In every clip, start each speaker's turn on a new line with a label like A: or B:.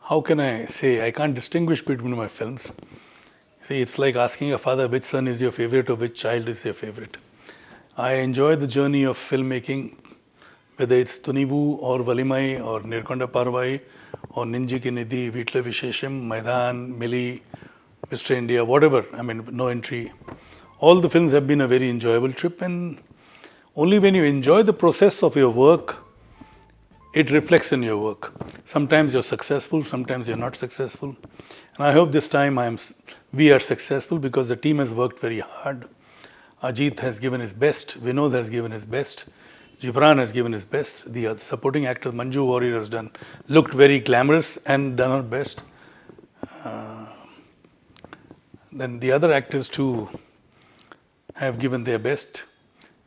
A: how can I say, I can't distinguish between my films. See, it's like asking a father which son is your favorite or which child is your favorite. I enjoy the journey of filmmaking, whether it's Thunivu or Valimai or Nirkonda Parvai or Ninji Ki Nidhi, Vitla Vishesham, Maidan, Mili, Mr. India, whatever, I mean, No Entry. All the films have been a very enjoyable trip, and only when you enjoy the process of your work, it reflects in your work. Sometimes you're successful, sometimes you're not successful. And I hope this time we are successful because the team has worked very hard. Ajith has given his best, Vinod has given his best, Gibran has given his best. The supporting actor Manju Warrior has looked very glamorous and done her best. Then the other actors too have given their best.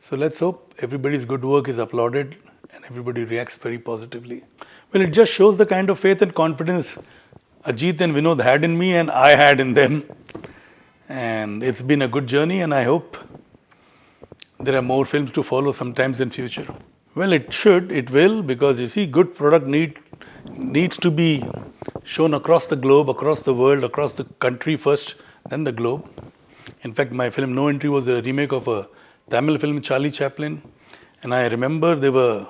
A: So let's hope everybody's good work is applauded and everybody reacts very positively. Well, it just shows the kind of faith and confidence Ajith and Vinod had in me and I had in them. And it's been a good journey, and I hope there are more films to follow sometimes in future. Well, it will, because you see, good product needs to be shown across the globe, across the world, across the country first, then the globe. In fact, my film No Entry was a remake of a Tamil film, Charlie Chaplin. And I remember there were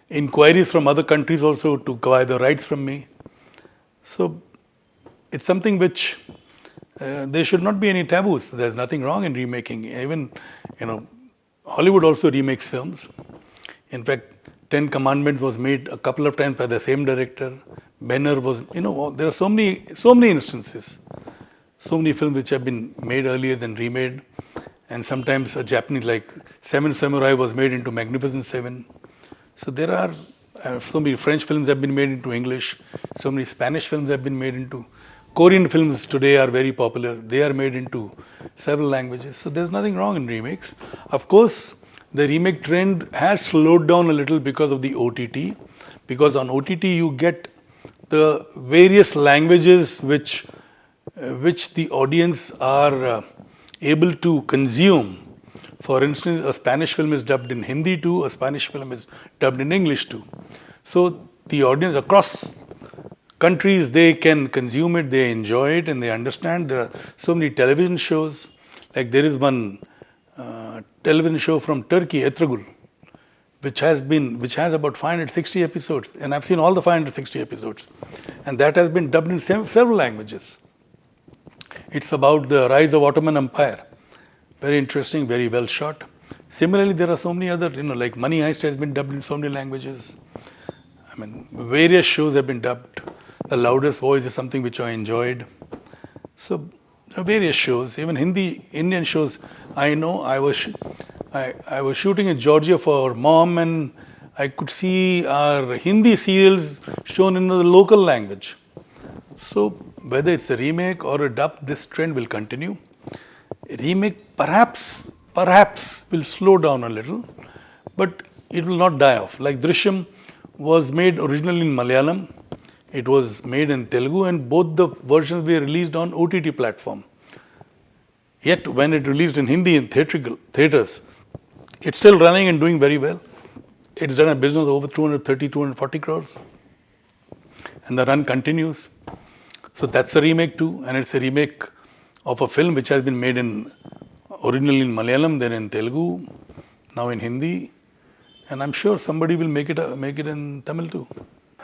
A: inquiries from other countries also to acquire the rights from me. So it's something which there should not be any taboos. There's nothing wrong in remaking. Even, Hollywood also remakes films. In fact, Ten Commandments was made a couple of times by the same director. Banner was, there are so many instances. So many films which have been made earlier than remade. And sometimes a Japanese, like Seven Samurai was made into Magnificent Seven. So there are so many French films have been made into English. So many Spanish films have been made into. Korean films today are very popular. They are made into several languages. So there's nothing wrong in remakes. Of course, the remake trend has slowed down a little because of the OTT. Because on OTT you get the various languages which the audience are able to consume. For instance, a Spanish film is dubbed in Hindi too, a Spanish film is dubbed in English too. So the audience across countries, they can consume it, they enjoy it, and they understand. There are so many television shows. Like there is one television show from Turkey, Ertugrul, which has about 560 episodes, and I've seen all the 560 episodes, and that has been dubbed in several languages. It's about the rise of Ottoman Empire. Very interesting, very well shot. Similarly, there are so many other, like Money Heist has been dubbed in so many languages. I mean, various shows have been dubbed. The Loudest Voice is something which I enjoyed. So, various shows, even Indian shows. I know I was shooting in Georgia for mom, and I could see our Hindi serials shown in the local language. So, whether it's a remake or a dub, this trend will continue. A remake perhaps will slow down a little, but it will not die off. Like Drishyam was made originally in Malayalam, it was made in Telugu, and both the versions were released on OTT platform. Yet when it released in Hindi in theatres, it's still running and doing very well. It's done a business of over 230, 240 crores. And the run continues. So that's a remake too, and it's a remake of a film which has been made originally in Malayalam, then in Telugu, now in Hindi, and I'm sure somebody will make it in Tamil too.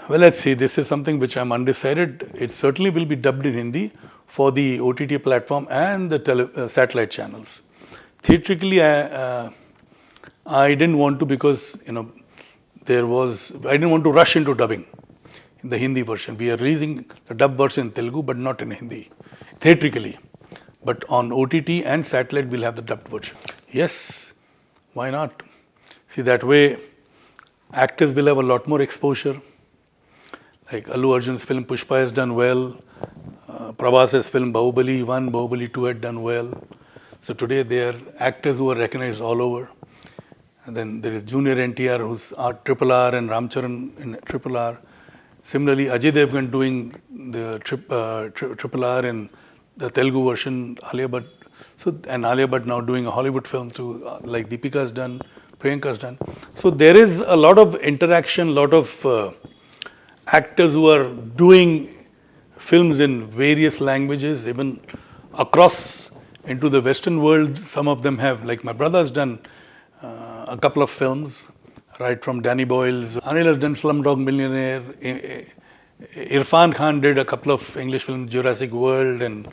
A: Well, let's see. This is something which I'm undecided. It certainly will be dubbed in Hindi for the OTT platform and the satellite channels. Theatrically, I didn't want to, because I didn't want to rush into dubbing in the Hindi version. We are releasing the dub version in Telugu, but not in Hindi, theatrically. But on OTT and satellite, we'll have the dubbed version. Yes, why not? See, that way, actors will have a lot more exposure. Like Allu Arjun's film Pushpa has done well. Prabhas's film Bahubali 1, Bahubali 2 had done well. So today, they are actors who are recognized all over. And then there is Junior NTR, who's Triple R, and Ramcharan in Triple R. Similarly, Ajay Devgan doing the Triple R in the Telugu version, Alia Bhatt. And Alia Bhatt now doing a Hollywood film too, like Deepika's done, Priyanka's done. So there is a lot of interaction, lot of actors who are doing films in various languages, even across into the Western world. Some of them have, like my brother has done a couple of films, right from Danny Boyle's. Anil has done Slumdog Millionaire. Irfan Khan did a couple of English films, Jurassic World and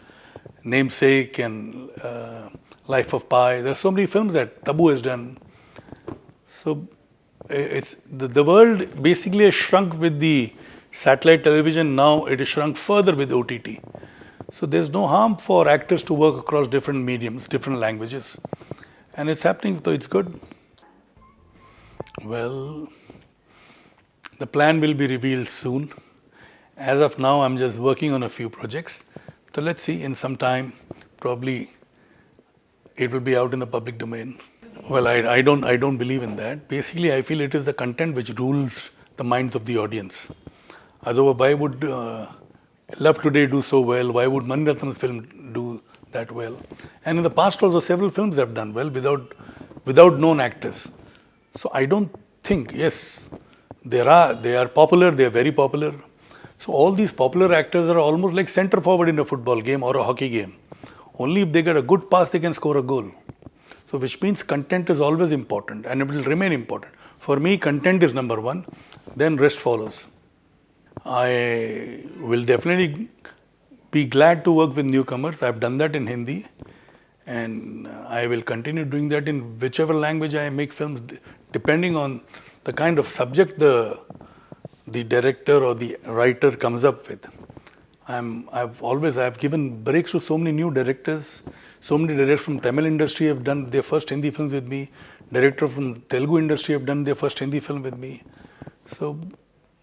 A: Namesake and Life of Pi. There are so many films that Tabu has done. So it's the world basically has shrunk with the satellite television. Now it is shrunk further with OTT. So there's no harm for actors to work across different mediums, different languages. And it's happening, so it's good. Well, the plan will be revealed soon. As of now, I'm just working on a few projects. So let's see, in some time, probably it will be out in the public domain. Well, I don't believe in that. Basically, I feel it is the content which rules the minds of the audience. Otherwise, why would Love Today do so well? Why would Mani Ratnam's film do that well? And in the past also, several films have done well without known actors. So I don't think, yes, they are popular, they are very popular. So all these popular actors are almost like centre forward in a football game or a hockey game. Only if they get a good pass, they can score a goal. So which means content is always important and it will remain important. For me, content is number one, then rest follows. I will definitely be glad to work with newcomers. I've done that in Hindi and I will continue doing that in whichever language I make films, depending on the kind of subject the director or the writer comes up with. I've given breaks to so many new directors. So many directors from Tamil industry have done their first Hindi films with me. Director from Telugu industry have done their first Hindi film with me. So,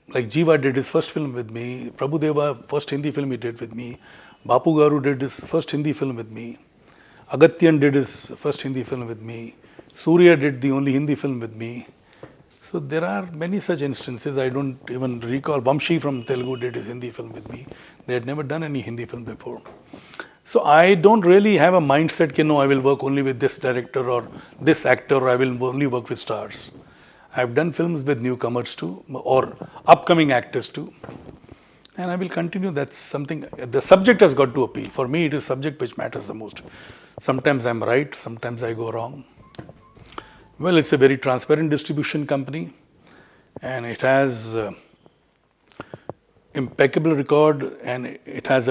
A: like Jiva did his first film with me. Prabhu Deva, first Hindi film he did with me. Bapu Garu did his first Hindi film with me. Agatyan did his first Hindi film with me. Surya did the only Hindi film with me. So there are many such instances. I don't even recall. Vamshi from Telugu did his Hindi film with me. They had never done any Hindi film before. So I don't really have a mindset, no, I will work only with this director or this actor, or I will only work with stars. I've done films with newcomers too, or upcoming actors too. And I will continue. That's something, the subject has got to appeal. For me, it is subject which matters the most. Sometimes I'm right, sometimes I go wrong. Well, it's a very transparent distribution company and it has impeccable record, and it has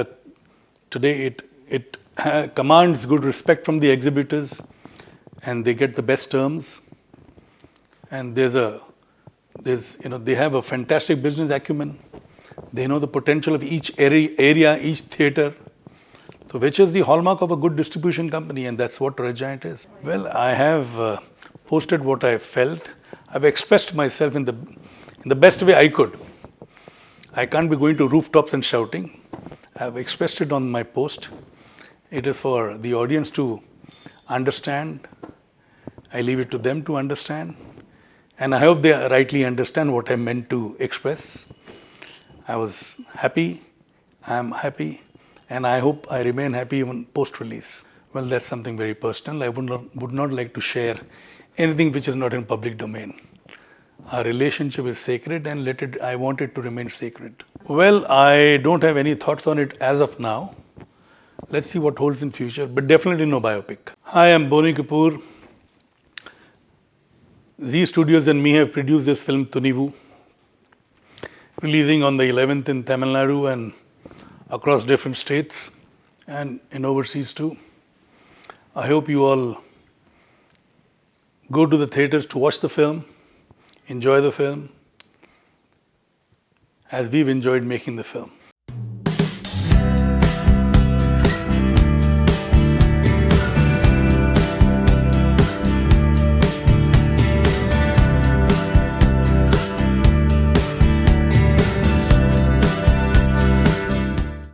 A: today it commands good respect from the exhibitors and they get the best terms. And they have a fantastic business acumen. They know the potential of each area, each theatre. So which is the hallmark of a good distribution company, and that's what Red Giant is. Well, I have posted what I felt. I've expressed myself in the best way I could. I can't be going to rooftops and shouting. I've expressed it on my post. It is for the audience to understand. I leave it to them to understand. And I hope they rightly understand what I meant to express. I was happy, I am happy, and I hope I remain happy even post-release. Well, that's something very personal. I would not like to share anything which is not in public domain. Our relationship is sacred and I want it to remain sacred. Well, I don't have any thoughts on it as of now. Let's see what holds in future, but definitely no biopic. Hi, I'm Bony Kapoor. Zee Studios and me have produced this film Thunivu, releasing on the 11th in Tamil Nadu and across different states and in overseas too. I hope you all go to the theatres to watch the film, enjoy the film, as we've enjoyed making the film.